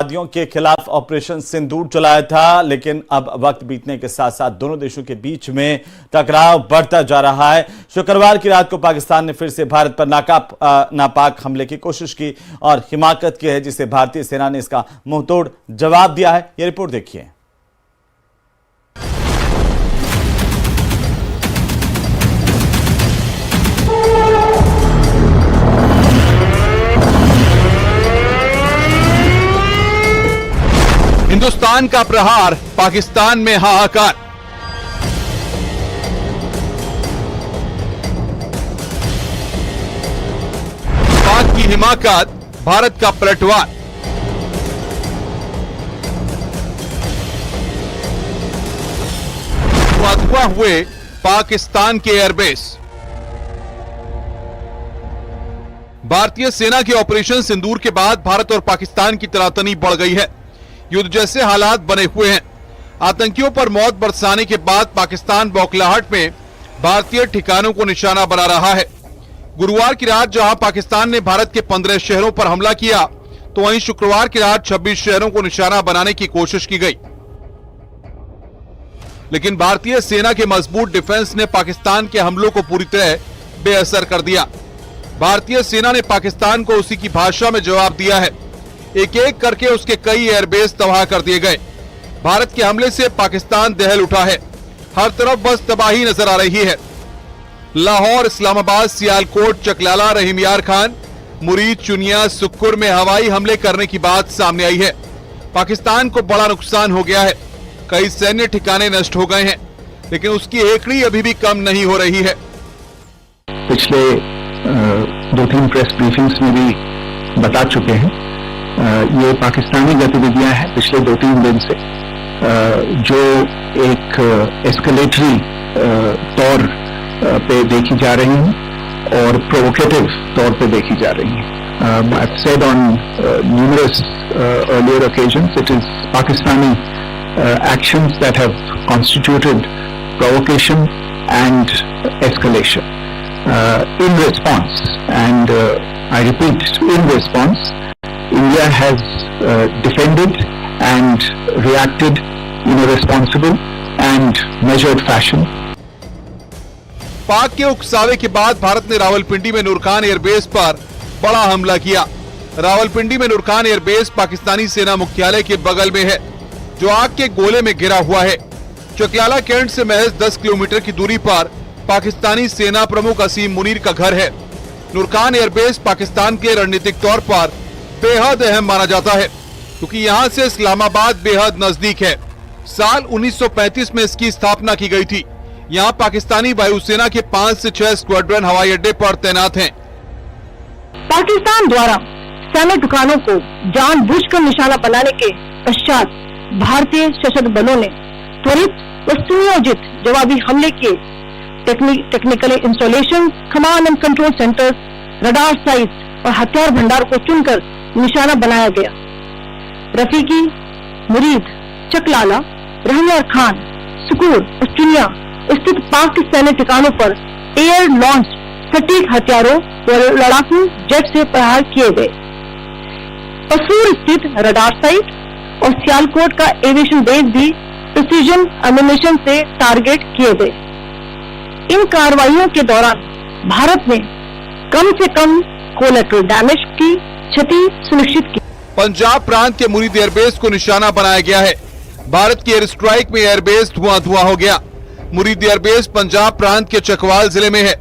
आतंकवादियों के खिलाफ ऑपरेशन सिंदूर चलाया था, लेकिन अब वक्त बीतने के साथ साथ दोनों देशों के बीच में टकराव बढ़ता जा रहा है। शुक्रवार की रात को पाकिस्तान ने फिर से भारत पर नापाक हमले की कोशिश की और हिमाकत की है, जिसे भारतीय सेना ने इसका मुंहतोड़ जवाब दिया है। यह रिपोर्ट देखिए। हिंदुस्तान का प्रहार, पाकिस्तान में हाहाकार। पाक की हिमाकत, भारत का पलटवार। धुआं हुए पाकिस्तान के एयरबेस। भारतीय सेना के ऑपरेशन सिंदूर के बाद भारत और पाकिस्तान की तनातनी बढ़ गई है। युद्ध जैसे हालात बने हुए हैं। आतंकियों पर मौत बरसाने के बाद पाकिस्तान बौखलाहट में भारतीय ठिकानों को निशाना बना रहा है। गुरुवार की रात जहां पाकिस्तान ने भारत के 15 शहरों पर हमला किया, तो वहीं शुक्रवार की रात 26 शहरों को निशाना बनाने की कोशिश की गई, लेकिन भारतीय सेना के मजबूत डिफेंस ने पाकिस्तान के हमलों को पूरी तरह बेअसर कर दिया। भारतीय सेना ने पाकिस्तान को उसी की भाषा में जवाब दिया है। एक एक करके उसके कई एयरबेस तबाह कर दिए गए। भारत के हमले से पाकिस्तान दहल उठा है। हर तरफ बस तबाही नजर आ रही है। लाहौर, इस्लामाबाद, सियालकोट, चकलाला, रहीम यार खान, मुरीद, चुनिया, सुक्कुर में हवाई हमले करने की बात सामने आई है। पाकिस्तान को बड़ा नुकसान हो गया है। कई सैन्य ठिकाने नष्ट हो गए हैं, लेकिन उसकी हेकड़ी अभी भी कम नहीं हो रही है। पिछले 2-3 प्रेस ब्रीफिंग्स में भी बता चुके हैं, ये पाकिस्तानी गतिविधियां हैं पिछले 2-3 दिन से, जो एक एस्केलेटरी तौर पे देखी जा रही हैं और प्रोवोकेटिव तौर पे देखी जा रही हैं। I've said on numerous earlier occasions, it is Pakistani actions that have constituted provocation and escalation. In response, and I repeat, in response, India has defended and reacted in a responsible and measured fashion. पाक के उकसावे के बाद भारत ने रावलपिंडी में Nur Khan airbase पर बड़ा हमला किया। रावलपिंडी में नूरखान एयरबेस पाकिस्तानी सेना मुख्यालय के बगल में है, जो आग के गोले में घिरा हुआ है। चकलाला कैंट से महज 10 किलोमीटर की दूरी पर पाकिस्तानी सेना प्रमुख असीम मुनीर का घर है। नूरखान एयरबेस पाकिस्तान के रणनीतिक तौर पर बेहद अहम माना जाता है, क्योंकि यहाँ से इस्लामाबाद बेहद नजदीक है। साल 1935 में इसकी स्थापना की गई थी। यहाँ पाकिस्तानी वायुसेना के 5 से 6 स्क्वाड्रन हवाई अड्डे पर तैनात हैं। पाकिस्तान द्वारा सैन्य ठिकानों को जानबूझकर निशाना बनाने के पश्चात भारतीय सशस्त्र बलों ने त्वरित व सुनियोजित जवाबी हमले किए। Technical installation, command and control centres, radar sites और हथियार भंडार को चुनकर निशाना बनाया गया। रफीकी, मुरीद, चकलाला, रहीम यार खान, सुकूर और चुनिया स्थित पाक के सैन्य ठिकानों पर एयर लॉन्च सटीक हथियारों व लड़ाकू जेट से प्रहार किए गए। पसूर स्थित रडार साइट और सियालकोट का एविएशन बेस भी प्रिसीजन एम्यूनेशन से टारगेट किए गए। इन कार्रवाइयों के दौरान भारत ने कम से कम कोलैटरल डैमेज की क्षति सुनिश्चित की। पंजाब प्रांत के मुरीद एयरबेस को निशाना बनाया गया है। भारत की एयर स्ट्राइक में एयरबेस धुआं हो गया। मुरीद एयरबेस पंजाब प्रांत के चकवाल जिले में है।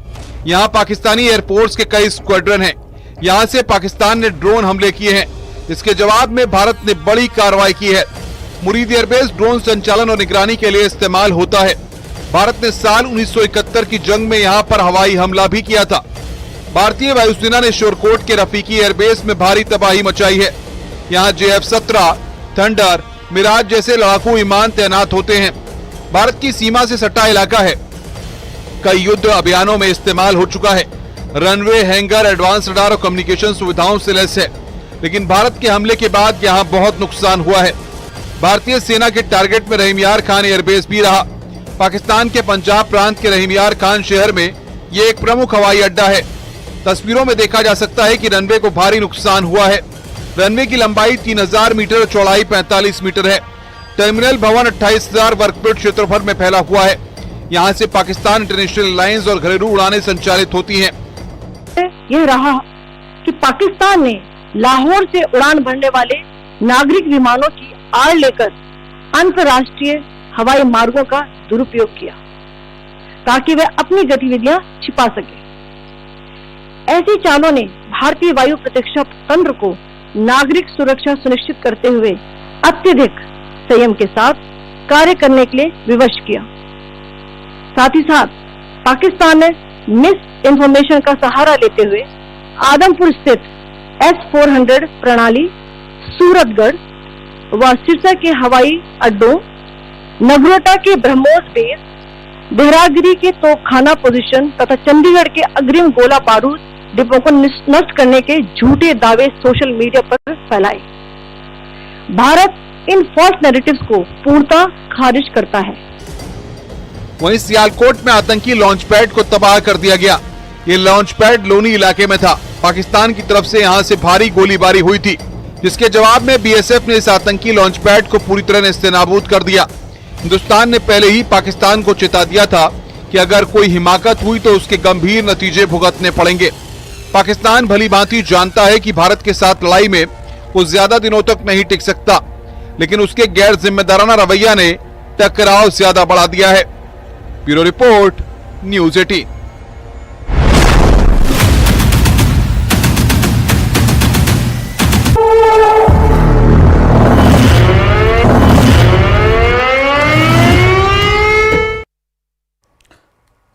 यहाँ पाकिस्तानी एयरफोर्स के कई स्क्वाड्रन हैं। यहाँ से पाकिस्तान ने ड्रोन हमले किए हैं। इसके जवाब में भारत ने बड़ी कार्रवाई की है। मुरीद एयरबेस ड्रोन संचालन और निगरानी के लिए इस्तेमाल होता है। भारत ने साल 1971 की जंग में यहाँ पर हवाई हमला भी किया था। भारतीय वायुसेना ने शोरकोट के रफीकी एयरबेस में भारी तबाही मचाई है। यहाँ JF-17, थंडर, मिराज जैसे लड़ाकू विमान तैनात होते हैं। भारत की सीमा से सटा इलाका है। कई युद्ध अभियानों में इस्तेमाल हो चुका है। रनवे, हैंगर, एडवांस रडार और कम्युनिकेशन सुविधाओं से लैस है, लेकिन भारत के हमले के बाद यहाँ बहुत नुकसान हुआ है। भारतीय सेना के टारगेट में रहीम यार खान एयरबेस भी रहा। पाकिस्तान के पंजाब प्रांत के रहीम यार खान शहर में ये एक प्रमुख हवाई अड्डा है। तस्वीरों में देखा जा सकता है कि रनवे को भारी नुकसान हुआ है। रनवे की लंबाई 3000 मीटर, चौड़ाई 45 मीटर है। टर्मिनल भवन 28,000 वर्ग फीट क्षेत्रफल में फैला हुआ है। यहाँ से पाकिस्तान इंटरनेशनल एयरलाइंस और घरेलू उड़ानें संचालित होती हैं। यह रहा कि पाकिस्तान ने लाहौर से उड़ान भरने वाले नागरिक विमानों की आड़ लेकर अंतर्राष्ट्रीय हवाई मार्गों का दुरुपयोग किया ताकि वे अपनी गतिविधियां छिपा सके। ऐसी चालों ने भारतीय वायु प्रतिरक्षा तंत्र को नागरिक सुरक्षा सुनिश्चित करते हुए अत्यधिक संयम के साथ कार्य करने के लिए विवश किया। साथ ही साथ पाकिस्तान ने मिस इंफॉर्मेशन का सहारा लेते हुए आदमपुर स्थित S-400 प्रणाली, सूरतगढ़ व सिरसा के हवाई अड्डों, नगरोटा के ब्रह्मोस बेस, देहरागिरी के तोपखाना पोजीशन तथा चंडीगढ़ के अग्रिम गोला बारूद डिपो को नष्ट करने के झूठे दावे सोशल मीडिया पर फैलाए। भारत इन फॉल्स नैरेटिव्स को पूर्णतः खारिज करता है। वहीं सियालकोट में आतंकी लॉन्च पैड को तबाह कर दिया गया। ये लॉन्च पैड लोनी इलाके में था। पाकिस्तान की तरफ से यहां से भारी गोलीबारी हुई थी, जिसके जवाब में बीएसएफ ने इस आतंकी लॉन्च पैड को पूरी तरह नेस्तनाबूद कर दिया। हिंदुस्तान ने पहले ही पाकिस्तान को चेता दिया था कि अगर कोई हिमाकत हुई तो उसके गंभीर नतीजे भुगतने पड़ेंगे। पाकिस्तान भली भांति जानता है कि भारत के साथ लड़ाई में वो ज्यादा दिनों तक नहीं टिक सकता, लेकिन उसके गैर जिम्मेदाराना रवैया ने टकराव ज्यादा बढ़ा दिया है। Bureau report, news 18।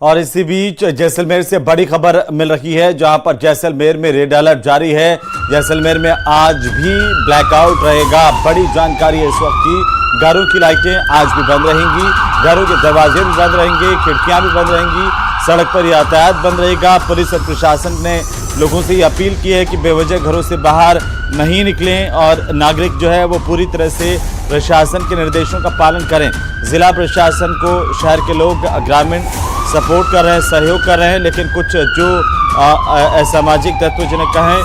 और इसी बीच जैसलमेर से बड़ी खबर मिल रही है, जहां पर जैसलमेर में रेड अलर्ट जारी है। जैसलमेर में आज भी ब्लैकआउट रहेगा। बड़ी जानकारी है इस वक्त की। घरों की लाइटें आज भी बंद रहेंगी, घरों के दरवाजे भी बंद रहेंगे, खिड़कियां भी बंद रहेंगी, सड़क पर यातायात बंद रहेगा। पुलिस और प्रशासन ने लोगों से ये अपील की है कि बेवजह घरों से बाहर नहीं निकलें और नागरिक जो है वो पूरी तरह से प्रशासन के निर्देशों का पालन करें। जिला प्रशासन को शहर के लोग, ग्रामीण सपोर्ट कर रहे हैं, सहयोग कर रहे हैं, लेकिन कुछ जो असामाजिक तत्व जिन्हें कहें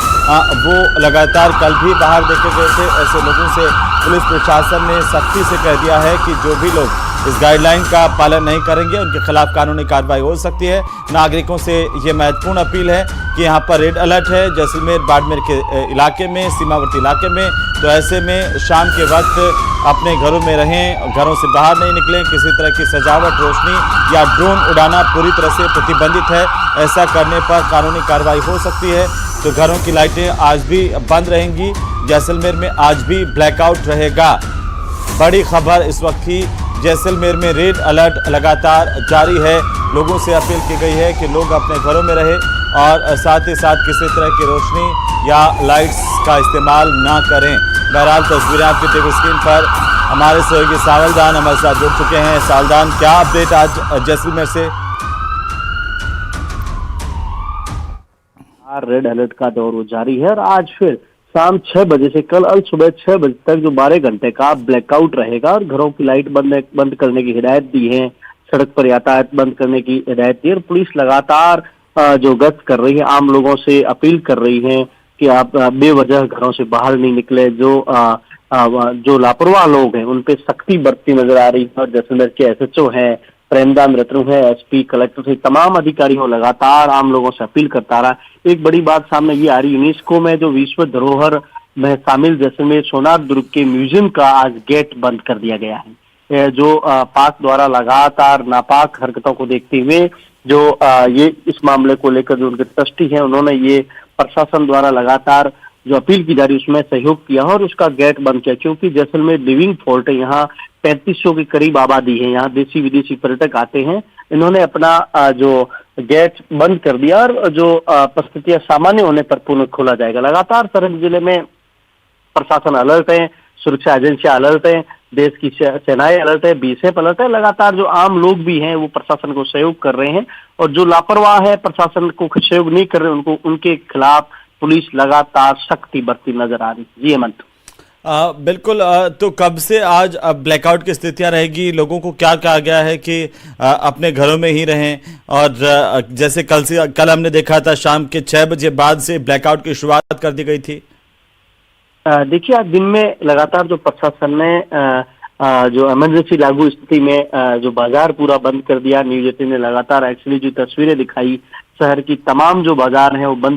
वो लगातार कल भी बाहर देखे गए थे। ऐसे लोगों से पुलिस प्रशासन ने सख्ती से कह दिया है कि जो भी लोग इस गाइडलाइन का पालन नहीं करेंगे उनके खिलाफ कानूनी कार्रवाई हो सकती है। नागरिकों से ये महत्वपूर्ण अपील है कि यहाँ पर रेड अलर्ट है जैसलमेर बाड़मेर के इलाके में, सीमावर्ती इलाके में। तो ऐसे में शाम के वक्त अपने घरों में रहें, घरों से बाहर नहीं निकलें। किसी तरह की सजावट, रोशनी या ड्रोन उड़ाना पूरी तरह से प्रतिबंधित है। ऐसा करने पर कानूनी कार्रवाई हो सकती है। तो घरों की लाइटें आज भी बंद रहेंगी। जैसलमेर में आज भी ब्लैकआउट रहेगा। बड़ी खबर इस वक्त की, जैसलमेर में रेड अलर्ट लगातार जारी है। लोगों से अपील की गई है कि लोग अपने घरों में रहें और साथ ही साथ किसी तरह की रोशनी या लाइट्स का इस्तेमाल ना करें। बहरहाल तस्वीरें आपकी टीवी स्क्रीन पर हमारे सहयोगी सावलदान हमारे साथ जुड़ चुके हैं। सावलदान, क्या अपडेट आज जैसलमेर से? रेड अलर्ट का दौर जारी है और आज फिर शाम 6 बजे से कल सुबह 6 बजे तक जो 12 घंटे का ब्लैकआउट रहेगा और घरों की लाइट बंद करने की हिदायत दी है, सड़क पर यातायात बंद करने की हिदायत दी है। और पुलिस लगातार जो गश्त कर रही है, आम लोगों से अपील कर रही है कि आप बेवजह घरों से बाहर नहीं निकले। जो लापरवाह लोग हैं उन पे सख्ती बरतती नजर आ रही है। और जैसलमेर के SHO हैं, प्रेमदान रत्नू है, SP, कलेक्टर से तमाम अधिकारियों लगातार आम लोगों से अपील करता रहा। एक बड़ी बात सामने ये आ रही, यूनेस्को में जो विश्व धरोहर में शामिल जैसलमेर सोनार दुर्ग के म्यूजियम का आज गेट बंद कर दिया गया है। जो पाक द्वारा लगातार नापाक हरकतों को देखते हुए जो ये इस मामले को लेकर जो उनके ट्रस्टी हैं उन्होंने ये प्रशासन द्वारा लगातार जो अपील की जा रही उसमें सहयोग किया और उसका गेट बंद किया, क्योंकि जैसलमेर लिविंग फोर्ट है। यहाँ 3500 के करीब आबादी है, यहाँ देशी विदेशी पर्यटक आते हैं। इन्होंने अपना जो गेट बंद कर दिया और जो परिस्थितियां सामान्य होने पर पुनः खोला जाएगा। लगातार सरहद जिले में प्रशासन अलर्ट है, सुरक्षा एजेंसियां अलर्ट है, देश की सेनाएं अलर्ट है, BSF अलर्ट है। लगातार जो आम लोग भी हैं वो प्रशासन को सहयोग कर रहे हैं और जो लापरवाह है, प्रशासन को सहयोग नहीं कर रहे, उनके खिलाफ पुलिस लगातार सख्ती बरती नजर आ रही है। जी हेमंत, बिल्कुल। तो कब से आज ब्लैकआउट की स्थितियां रहेगी? लोगों को क्या कहा गया है कि अपने घरों में ही रहें? और जैसे कल हमने देखा था शाम के 6 बजे बाद से ब्लैकआउट की शुरुआत कर दी गई थी। देखिए, आज दिन में लगातार जो प्रशासन ने जो इमरजेंसी लागू स्थिति में जो बाजार पूरा बंद कर दिया, न्यूज 18 ने लगातार एक्चुअली जो तस्वीरें दिखाई, शहर की तमाम जो बाजार हैं वो बंद